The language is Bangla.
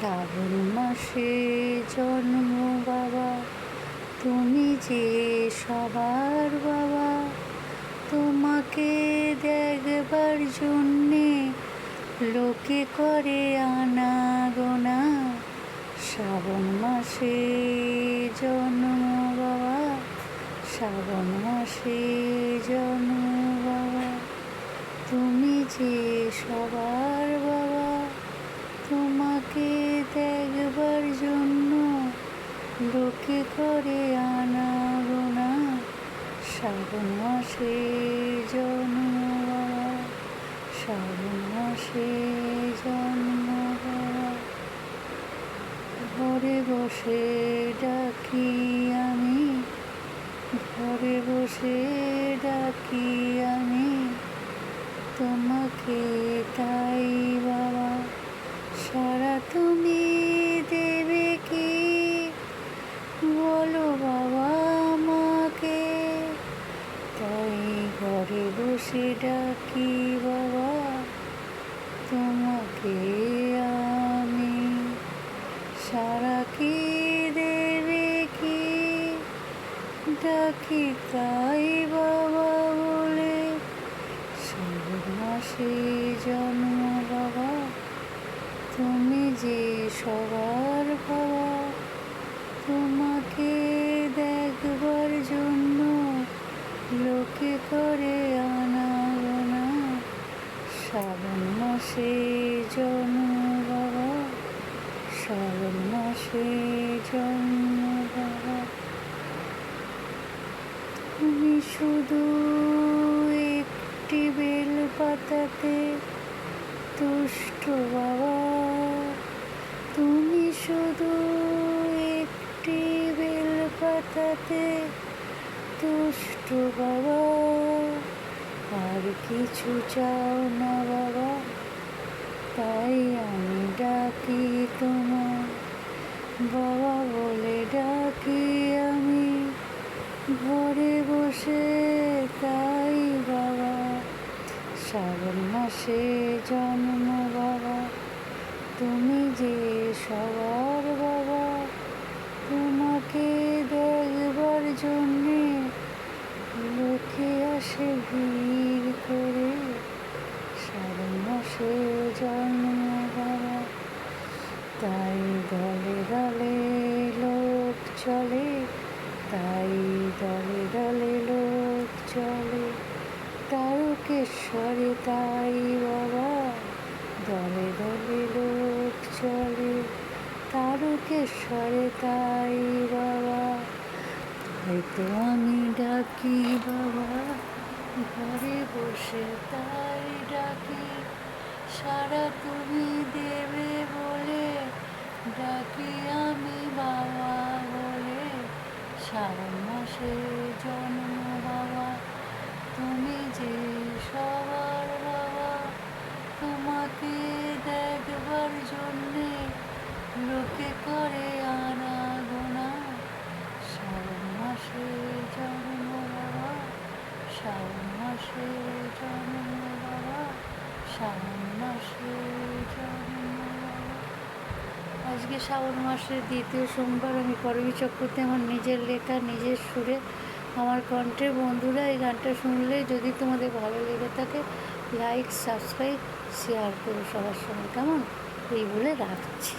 শ্রাবণ মাসে জন্ম বাবা, তুমি যে সবার বাবা। তোমাকে দেখবার জন্যে লোকে করে আনাগোনা। শ্রাবণ মাসে জন্ম বাবা, শ্রাবণ মাসে জন্ম বাবা, তুমি যে সবার বাবা। তোমাকে দেখবার জন্য লোকে করে আনাগোনা। শ্রাবণ মাসে জন্ম বাবা, শ্রাবণ মাসে জন্ম বাবা। ঘরে বসে ডাকি আমি, ঘরে বসে ডাকি আমি তোমাকে তাই বাবা। সারা তুমি দেবে কি বলো বাবা আমাকে, তাই ঘরে বসে ডাকি বাবা তোমাকে আমি। সারা কি দেবে কি ডাকি তাই বাবা বলে। শ্রাবণ মাসে জন্ম বাবা, তুমি যে সবার বাবা। তোমাকে দেখবার জন্য লোকে করে আনাগোনা। শ্রাবণ মাসে জন্ম বাবা, শ্রাবণ মাসে জন্ম বাবা। তুমি শুধু একটি বেল পাতাতে তুষ্ট বাবা, তুমি শুধু একটি বেল পাতাতে তুষ্ট বাবা। আর কিছু চাও না বাবা, তাই আমি ডাকি তোমার বাবা বলে ডাকি আমি। ঘরে বসে তাই বাবা। শ্রাবণ মাসে জন্ম বাবা, তুমি যে সবার বাবা। তোমাকে দেখবার জন্যে লোকে আসে ভিড় করে। শ্রাবণ মাসে জন্ম বাবা, তাই দলে দলে লোক চলে, তাই দলে দলে লোক চলে। তারকেশ্বরে তাই বাবা, দলে দলে লোক চলে। তারকেশ্বরে তাই বাবা, তাই তো আমি ডাকি বাবা। ঘরে বসে তাই ডাকি, সারা তুমি দেবে বলে ডাকি আমি বাবা বলে। শ্রাবণ মাসে জন্ম বাবা, তুমি যে সবার বাবা। তোমাকে দেখবার জন্যে লোকে করে আনাগোনা। শ্রাবণ মাসে জন্ম বাবা, শ্রাবণ মাসে জন্ম বাবা, শ্রাবণ মাসে জন্ম বাবা। আজকে শ্রাবণ মাসের দ্বিতীয় সোমবার। আমি করবী চক্রবর্তী আমার নিজের লেখা নিজের সুরে আমার কণ্ঠের। বন্ধুরা, এই গানটা শুনলে যদি তোমাদের ভালো লেগে থাকে লাইক সাবস্ক্রাইব শেয়ার করো সবার সঙ্গে, কেমন? এই বলে রাখছি।